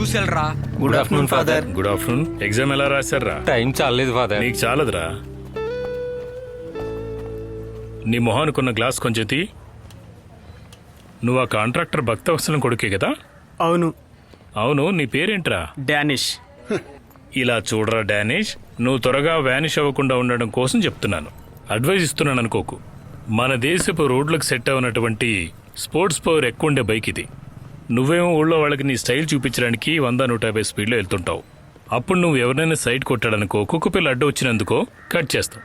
చూసేలరా. Good afternoon father. Good afternoon. Exam ఎలా రాశారా? Time చాలేదు ఫాదర్. నీకు చాలదురా. నీ మొహానుకున్న గ్లాస్ కొంచెం తీ. నువ్వు ఆ కాంట్రాక్టర్ భక్తవత్సలం కొడుకే కదా? అవును. అవును, నీ పేరేంట్రా? డానిష్. ఇలా చూడరా డానిష్, నువ్వు త్వరగా వ్యానిష్ అవ్వకుండా ఉండడం కోసం చెప్తున్నాను. అడ్వైజ్ ఇస్తున్నాను అనుకోకు. మన దేశపు రోడ్లకు సెట్ అవునటువంటి స్పోర్ట్స్ పవర్ ఎక్కువ ఉండే బైక్ ఇది. నువ్వేమో ఊళ్ళో వాళ్ళకి నీ స్టైల్ చూపించడానికి 100-150 స్పీడ్లో వెళ్తుంటావు. అప్పుడు నువ్వు ఎవరినైనా సైడ్ కొట్టాడనుకో, కుక్కపిల్ల అడ్డు వచ్చినందుకో కట్ చేస్తావు.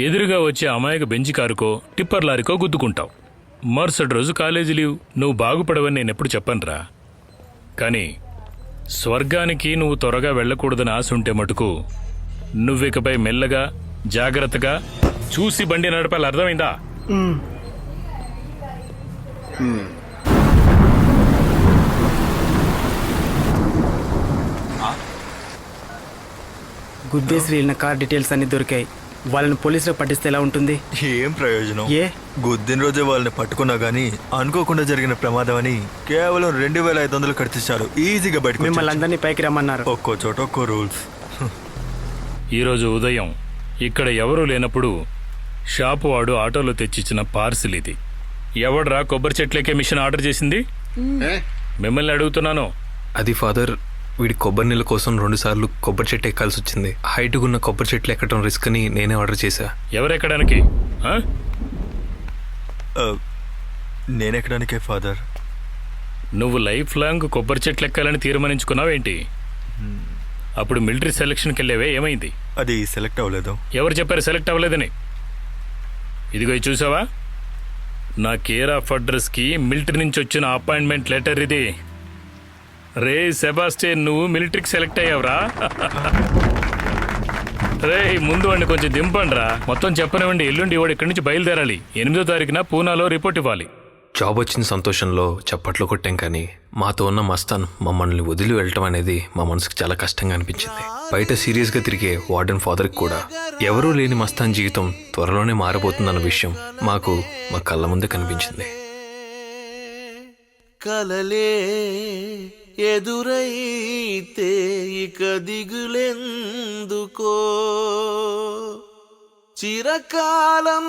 ఎదురుగా వచ్చే అమాయక బెంచి కారుకో టిప్పర్ లారీకో గుద్దుకుంటావు. మరుసటి రోజు కాలేజీ లీవ్. నువ్వు బాగుపడవని నేను ఎప్పుడు చెప్పనురా. కానీ స్వర్గానికి నువ్వు త్వరగా వెళ్ళకూడదని ఆశ ఉంటే మటుకు నువ్వికపై మెల్లగా జాగ్రత్తగా చూసి బండి నడపాలి. అర్థమైందా? గుద్దేసి వెళ్ళిన కార్ డీటెయిల్స్ అన్ని దొరికాయి. వాళ్ళని పోలీసులకు పట్టిస్తే ఎలా ఉంటుంది? ఏం ప్రయోజనం? ఏ గుద్దిన రోజే వాళ్ళని పట్టుకున్నా గానీ అనుకోకుండా జరిగిన ప్రమాదం అని కేవలం 2500 కట్టించారు. ఈజీగా బయటకు మిమ్మల్ని అందరినీ పైకి రమ్మన్నారు. ఒక్కో చోట ఒక్కో రూల్స్. ఈరోజు ఉదయం ఇక్కడ ఎవరూ లేనప్పుడు షాపు వాడు ఆటోలో తెచ్చిచ్చిన పార్సిల్ ఇది. ఎవడ్రా కొబ్బరి చెట్లకే మిషన్ ఆర్డర్ చేసింది? మిమ్మల్ని అడుగుతున్నాను. అది ఫాదర్, వీడి కొబ్బరి నీళ్ళ కోసం 2 సార్లు కొబ్బరి చెట్టు ఎక్కాల్సి వచ్చింది. హైట్ ఉన్న కొబ్బరి చెట్లు ఎక్కడం రిస్క్ అని నేనే ఆర్డర్ చేశా. ఎవరెక్కడానికి? నేనెక్కడానికే ఫాదర్. నువ్వు లైఫ్ లాంగ్ కొబ్బరి చెట్లు ఎక్కాలని తీర్మానించుకున్నావేంటి? అప్పుడు మిలిటరీ సెలక్షన్కి వెళ్ళేవే, ఏమైంది? అది సెలెక్ట్ అవ్వలేదు. ఎవరు చెప్పారు సెలెక్ట్ అవ్వలేదని? ఇదిగో ఇది చూసావా? నా కేర్ ఆఫ్ అడ్రస్కి మిలిటరీ నుంచి వచ్చిన అపాయింట్మెంట్ లెటర్ ఇది. రే సెబాస్టియన్, నువ్వు మిలిటరీకి సెలెక్ట్ అయ్యావురా. రే ముందు వాడిని కొంచెం దింపండి రా. మొత్తం చెప్పనివ్వండి. ఎల్లుండి వాడు ఇక్కడి నుంచి బయలుదేరాలి. 8వ తారీఖున పూనాలో రిపోర్ట్ ఇవ్వాలి. జాబ్ వచ్చిన సంతోషంలో చప్పట్లు కొట్టాం, కానీ మాతో ఉన్న మస్తాన్ మమ్మల్ని వదిలి వెళ్ళటం అనేది మా మనసుకు చాలా కష్టంగా అనిపించింది. బయట సీరియస్గా తిరిగే వార్డెన్ ఫాదర్కి కూడా ఎవరూ లేని మస్తాన్ జీవితం త్వరలోనే మారబోతుందన్న విషయం మాకు మా కళ్ళ ముందే కనిపించింది. కలలే ఎదురైతే ఇక దిగులెందుకో, చిరకాలం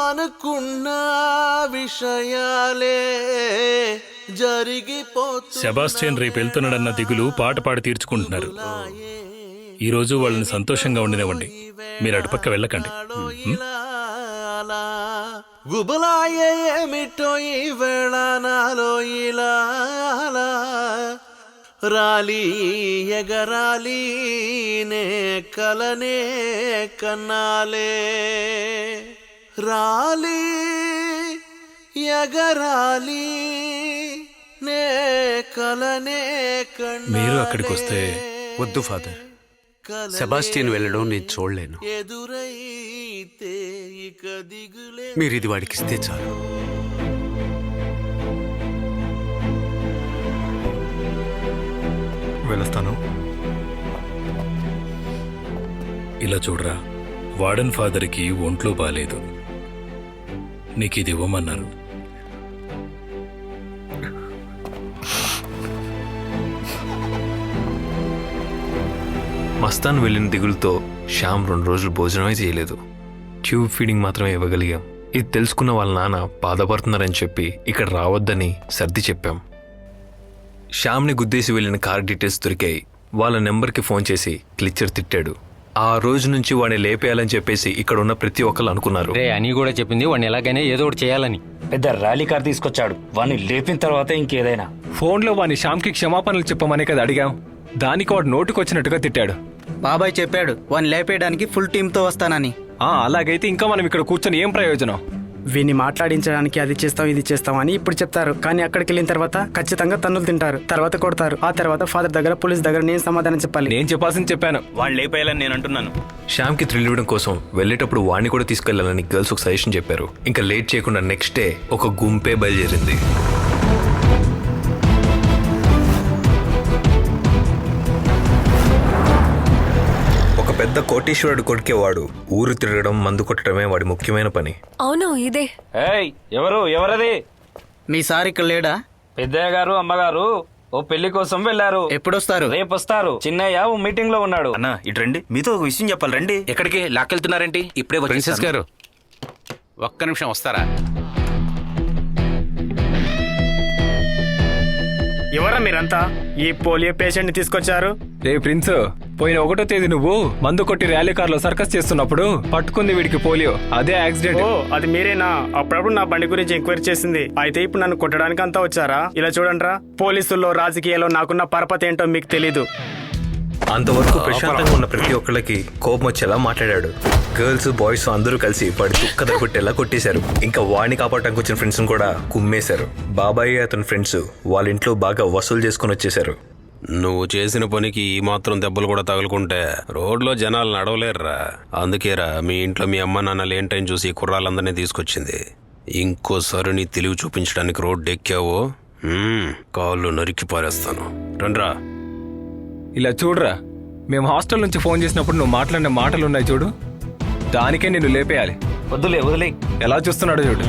అనుకున్న విషయాలే జరిగిపోతు. సెబాస్టియన్ రేపు వెళ్తున్నాడన్న దిగులు పాట పాడి తీర్చుకుంటున్నారు. ఈరోజు వాళ్ళని సంతోషంగా ఉండనివ్వండి. మీరు అటుపక్క వెళ్ళకండి. గుబలాయే ఏమిటో ఈ వేళ నాలో ఇలా రాలి ఎగరాలి నే కలనే కన్నాలే, రాలి ఎగరాలి నే కలనే కన్నాలే. మీరు అక్కడికి వస్తే వద్దు ఫాదర్, సెబాస్టియన్ వెళ్ళడం నేను చూడలేను. మీరు ఇది వాడికి ఇస్తే చాలు. వెళతాను. ఇలా చూడరా, వార్డెన్ ఫాదర్కి ఒంట్లో బాలేదు. నీకు ఇది ఇవ్వమన్నారు. మస్తాన్ వెళ్ళిన దిగులుతో శ్యామ్ 2 రోజులు భోజనమే చేయలేదు. ట్యూబ్ ఫీడింగ్ మాత్రమే ఇవ్వగలిగాం. ఇది తెలుసుకున్న వాళ్ళ నాన్న బాధపడుతున్నారని చెప్పి ఇక్కడ రావద్దని సర్ది చెప్పాం. శ్యామ్ని గుద్దేసి వెళ్ళిన కార్ డీటెయిల్స్ దొరికాయి. వాళ్ళ నెంబర్కి ఫోన్ చేసి క్లిచ్చర్ తిట్టాడు. ఆ రోజు నుంచి వాడిని లేపేయాలని చెప్పేసి ఇక్కడ ఉన్న ప్రతి ఒక్కరు అనుకున్నారు. అని కూడా చెప్పింది వాడిని ఎలాగైనా ఏదో ఒకటి చేయాలని. పెద్ద ర్యాలీ కార్ తీసుకొచ్చాడు. వాడిని లేపిన తర్వాత ఇంకేదైనా. ఫోన్లో వాని శ్యామ్కి క్షమాపణలు చెప్పమనే కదా అడిగాం. దానికి వాడు నోటుకొచ్చినట్టుగా తిట్టాడు. బాబాయ్ చెప్పాడు వాడిని లేపేయడానికి ఫుల్ టీంతో వస్తానని. అలాగైతే ఇంకా మనం ఇక్కడ కూర్చొని ఏం ప్రయోజనం? వీని మాట్లాడించడానికి అది చేస్తాం ఇది చేస్తాం అని ఇప్పుడు చెప్తారు, కానీ అక్కడికి వెళ్ళిన తర్వాత ఖచ్చితంగా తన్నులు తింటారు, తర్వాత కొడతారు. ఆ తర్వాత ఫాదర్ దగ్గర పోలీస్ దగ్గర నేను సమాధానం చెప్పాలి. నేను చెప్పాల్సింది చెప్పాను. వాడిని లేపేయాలని నేను అంటున్నాను. శ్యామ్కి థ్రిల్ ఇవ్వడం కోసం వెళ్ళేటప్పుడు వాడిని కూడా తీసుకెళ్లాలని గర్ల్స్ ఒక సజెషన్ చెప్పారు. ఇంకా లేట్ చేయకుండా నెక్స్ట్ డే ఒక గుంపే బయలుదేరింది. పెద్ద కోటీశ్వరుడు కొడుకేవాడు. ఊరు తిరగడం, మందు కొట్టడమే వాడి ముఖ్యమైన పని. అవును ఇదే. ఎవరది? మీ సార్ ఇక్కడ లేడా? పెద్దయ్య గారు అమ్మగారు ఓ పెళ్లి కోసం వెళ్ళారు. ఎప్పుడొస్తారు? రేపు వస్తారు. చిన్నయ్య ఓ మీటింగ్ లో ఉన్నాడు. అన్న ఇటు రండి, మీతో ఒక విషయం చెప్పాలి రండి. ఎక్కడికి లాక్కెళ్తున్నారేంటి? ఇప్పుడే ప్రిన్సెస్ గారు ఒక్క నిమిషం వస్తారా? ఎవరా మీరంతా? ఈ పోలియో పేషెంట్ ని తీసుకొచ్చారు. రే ప్రిన్స్, పోయిన 1వ తేదీ నువ్వు మందు కొట్టి ర్యాలీ కార్లో సర్కస్ చేస్తున్నప్పుడు పట్టుకుంది వీడికి పోలియో. అదే యాక్సిడెంట్. ఓ అది మీరేనా? అప్పుడప్పుడు నా బండి గురించి ఎంక్వైరీ చేసింది. అయితే ఇప్పుడు నన్ను కొట్టడానికి అంతా వచ్చారా? ఇలా చూడండిరా, పోలీసుల్లో రాజకీయాల్లో నాకున్న పరపతి ఏంటో మీకు తెలీదు. అంతవరకు ప్రశాంతంగా ఉన్న ప్రతి ఒక్కళ్ళకి కోపం వచ్చేలా మాట్లాడాడు. గర్ల్స్ బాయ్స్ అందరూ కలిసి వాడి దుక్క దొరకొట్టేలా కొట్టేశారు. ఇంకా వాడిని కాపాడటానికి వచ్చిన ఫ్రెండ్స్ కూడా కుమ్మేశారు. బాబాయ్ అతని ఫ్రెండ్స్ వాళ్ళ ఇంట్లో బాగా వసూలు చేసుకుని వచ్చేశారు. నువ్వు చేసిన పనికి ఈ మాత్రం దెబ్బలు కూడా తగులుకుంటే రోడ్లో జనాలు నడవలేరురా. అందుకేరా మీ ఇంట్లో మీ అమ్మ నాన్న లేని టైం చూసి కుర్రాళ్ళందరినీ తీసుకొచ్చింది. ఇంకోసారి నీ తెలివి చూపించడానికి రోడ్డు ఎక్కావో కాళ్ళు నరికి పారేస్తాను. రండ్రా. ఇలా చూడరా, మేము హాస్టల్ నుంచి ఫోన్ చేసినప్పుడు నువ్వు మాట్లాడిన మాటలున్నాయి చూడు, దానికే నిన్ను లేపేయాలి. వద్దులే వదిలే. ఎలా చూస్తున్నాడో చూడు.